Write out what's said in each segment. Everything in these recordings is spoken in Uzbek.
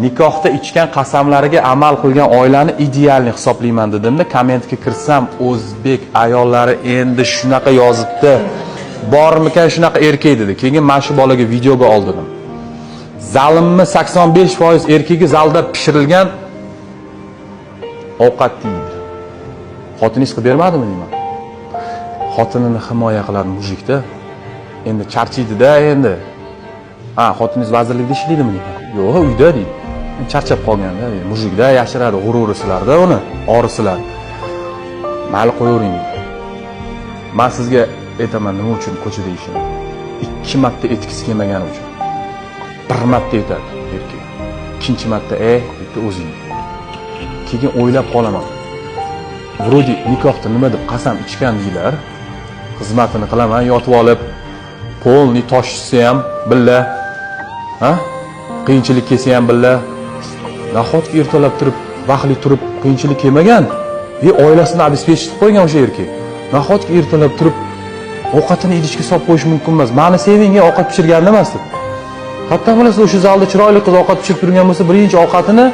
nikohda ichgan qasamlariga amal qilgan oilani idealni hisoblayman dedimda, kommentga kirsam o'zbek ayollari endi shunaqa yozibdi. Bormikan shunaqa erkak dedi. Keyin men shu bolaga videoga oldim. Zalimmi 85% erkagi zalda pishirilgan ovqat deydi. Xotiningiz qilib bermadimi deyman. Xotinini himoya qilar mujikda. Endi charchiydi-da endi. Ha, xotiningiz vazirlikda ishlaydimi deyman. Yo'q, uyda deydi. Charchab qolganda, mujikda yashiradi, g'ururi sizlarda uni, orisilar. Mayli qo'yavering. Men sizga aytaman nima uchun ko'chada ishini. 2 marta etkisi kelmagani uchun. 1 marta aytadi erkak. Ikkinchi marta deb o'zing. Keyin o'ylab qolaman. Vrodi nikohda nima deb qasam ichgan deylar. Xizmatini qilaman, yotib olib, polni toshsa ham billa. Ha? Qiyinchilik kelsa ham billa. Nahotki ertalab turib, vaqtli turib qiyinchilik kelmagan va oilasini обеспечить qo'ygan o'sha erkak. Nahotki ertalab turib ovqatini idishga solib qo'yish mumkin emas. Meni sevingan ovqat pishirganda emas. Hatto bilasiz, o'sha zalda chiroyli qiz ovqat pishirib turgan bo'lsa, birinchi ovqatini,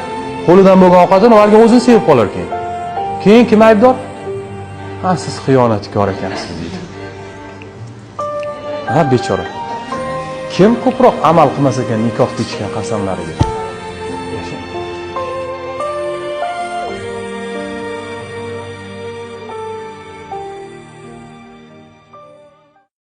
qo'lidan bo'lgan ovqatini ularga o'zini sevib qolar ekan. Keyin kim aybdor? Ha, siz xiyonatkor ekansiz deydi. Ha, bechora. Kim ko'proq amal qilmas ekan nikohda ichgan qasamlariga?